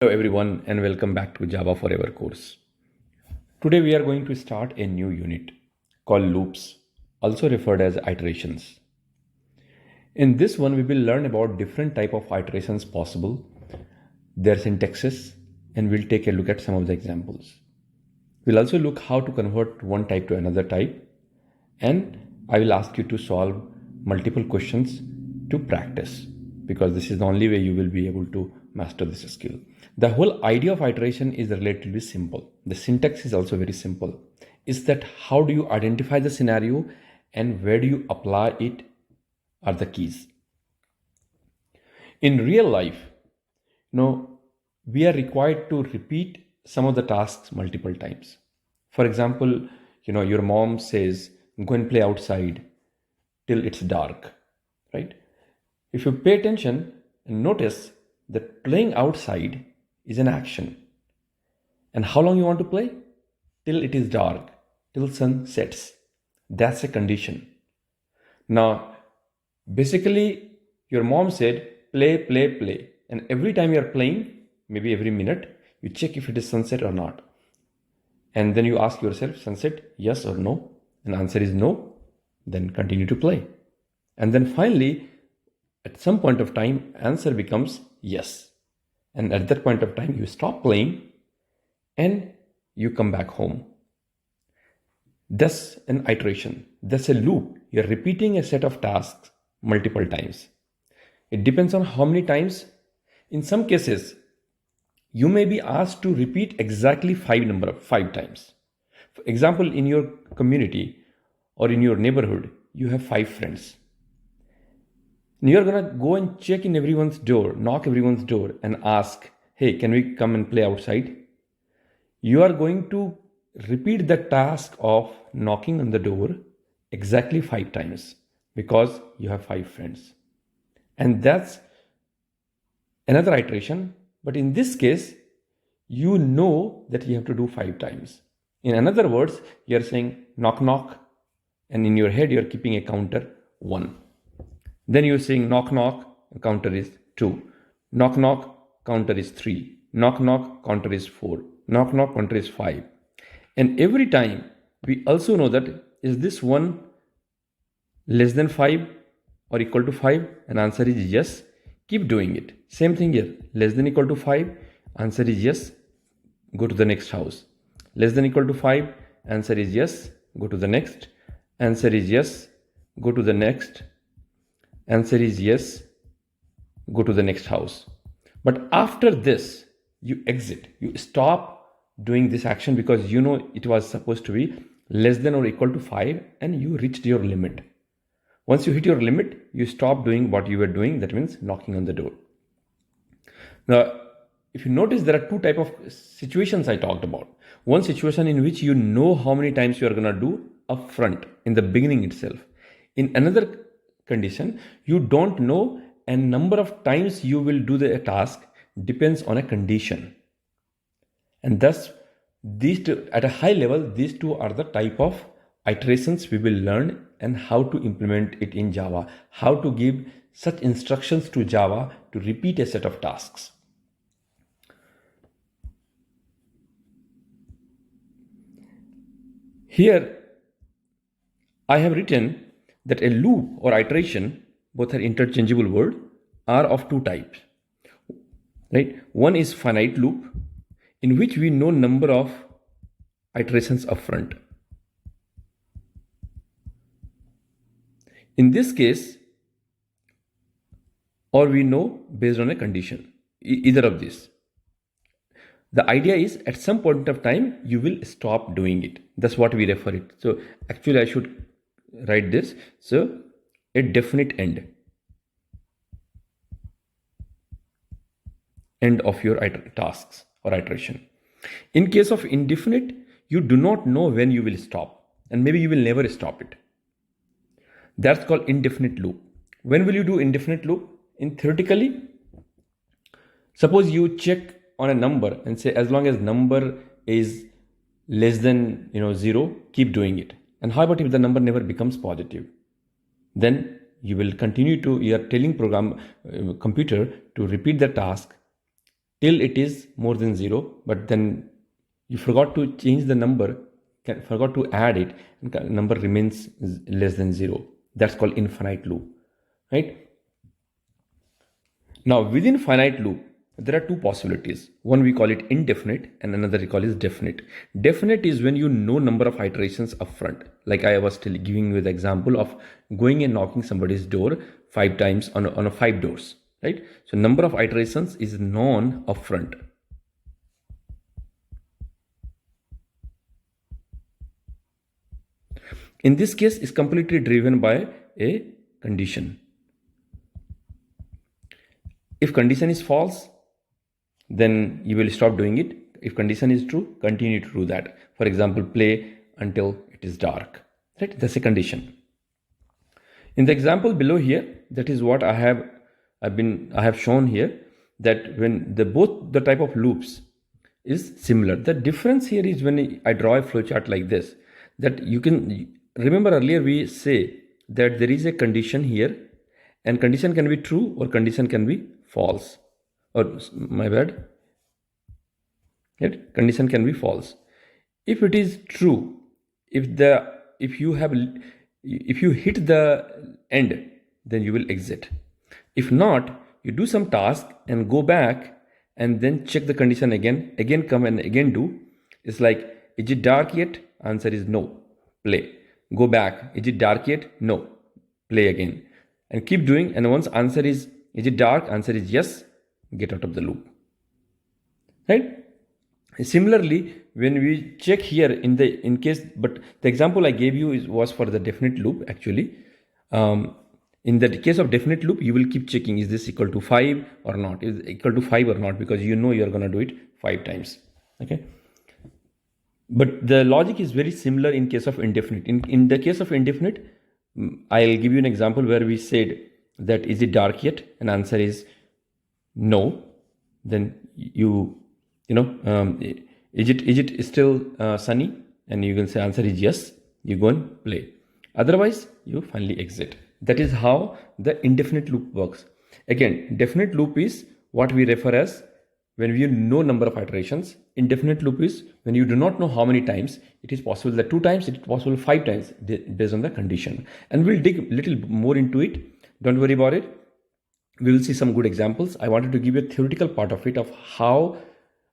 Hello everyone and welcome back to Java Forever course. Today we are going to start a new unit called loops, also referred as iterations. In this one we will learn about different type of iterations possible, their syntaxes, and we'll take a look at some of the examples. We'll also look how to convert one type to another type, and I will ask you to solve multiple questions to practice, because this is the only way you will be able to master this skill. The whole idea of iteration is relatively simple. The syntax is also very simple. Is that how do you identify the scenario and where do you apply it are the keys. In real life, we are required to repeat some of the tasks multiple times. For example, your mom says, go and play outside till it's dark, right? If you pay attention and notice that playing outside is an action. And how long you want to play? Till it is dark, till sun sets. That's a condition. Now, basically, your mom said, play, play, play. And every time you are playing, maybe every minute, you check if it is sunset or not. And then you ask yourself, sunset, yes or no? And answer is no. Then continue to play. And then finally, at some point of time, answer becomes yes. And at that point of time, you stop playing and you come back home. That's an iteration. That's a loop. You're repeating a set of tasks multiple times. It depends on how many times. In some cases, you may be asked to repeat exactly five times. For example, in your community or in your neighborhood, you have 5 friends. You're going to go and check in everyone's door, knock everyone's door and ask, hey, can we come and play outside? You are going to repeat the task of knocking on the door exactly 5 times because you have 5 friends. And that's another iteration. But in this case, you know that you have to do 5 times. In other words, you're saying knock, knock. And in your head, you're keeping a counter 1. Then you're saying knock, knock, counter is 2. Knock, knock, counter is 3. Knock, knock, counter is 4. Knock, knock, counter is 5. And every time we also know that is this one less than 5 or equal to 5? And answer is yes. Keep doing it. Same thing here. Less than equal to 5. Answer is yes. Go to the next house. Less than equal to 5. Answer is yes. Go to the next. Answer is yes. Go to the next. Answer is yes, go to the next house. But after this, you exit. You stop doing this action because you know it was supposed to be less than or equal to 5 and you reached your limit. Once you hit your limit, you stop doing what you were doing. That means knocking on the door. Now, if you notice, there are 2 types of situations I talked about. One situation in which you know how many times you are going to do upfront in the beginning itself. In another condition, you don't know, and number of times you will do the task depends on a condition. And thus, these two, at a high level, these 2 are the type of iterations we will learn and how to implement it in Java, how to give such instructions to Java to repeat a set of tasks. Here, I have written that a loop or iteration, both are interchangeable word, are of 2 types, right? One is finite loop, in which we know number of iterations upfront. In this case, or we know based on a condition, either of these. The idea is at some point of time, you will stop doing it. That's what we refer it. So actually I should write this. So a definite end of your tasks or iteration. In case of indefinite, you do not know when you will stop, and maybe you will never stop it. That's called indefinite loop. When will you do indefinite loop? In theoretically, suppose you check on a number and say as long as number is less than 0, keep doing it. And how about if the number never becomes positive? Then you will continue to, you are telling computer to repeat the task till it is more than 0, but then you forgot to change the number, forgot to add it, and number remains less than 0. That's called infinite loop, right? Now, within finite loop, there are two possibilities. One we call it indefinite and another we call is definite. Definite is when you know number of iterations upfront. Like I was still giving you the example of going and knocking somebody's door 5 times on a 5 doors, right? So number of iterations is known upfront. In this case, is completely driven by a condition. If condition is false, then you will stop doing it. If condition is true, continue to do that. For example, play until it is dark, right? That's a condition. In the example below here, that is what I have shown here, that when both the type of loops is similar. The difference here is when I draw a flowchart like this, that you can remember earlier we say that there is a condition here, and condition can be true or condition can be false. Or my bad, right? Condition can be false. If it is true, if you hit the end, then you will exit. If not, you do some task and go back and then check the condition again come and again do. It's like, is it dark yet? Answer is no, play. Go back, is it dark yet? No, play again. And keep doing, and once answer is it dark? Answer is yes, get out of the loop, right? Similarly, when we check here in case, but the example I gave you was for the definite loop actually. In the case of definite loop, you will keep checking, is this equal to 5 or not? Is it equal to 5 or not? Because you know you're going to do it 5 times. Okay. But the logic is very similar in case of indefinite. In the case of indefinite, I'll give you an example where we said that is it dark yet? And answer is no. Then is it still sunny? And you can say answer is yes. You go and play. Otherwise, you finally exit. That is how the indefinite loop works. Again, definite loop is what we refer as when we know number of iterations. Indefinite loop is when you do not know how many times. It is possible that 2 times, it is possible 5 times based on the condition. And we'll dig a little more into it. Don't worry about it. We will see some good examples. I wanted to give you a theoretical part of it, of how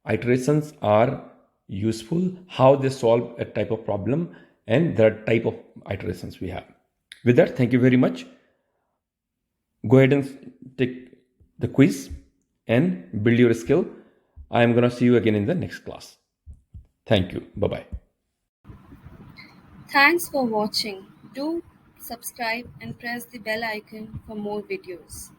iterations are useful, how they solve a type of problem, and the type of iterations we have. With that, thank you very much. Go ahead and take the quiz and build your skill. I am going to see you again in the next class. Thank you. Bye-bye. Thanks for watching. Do subscribe and press the bell icon for more videos.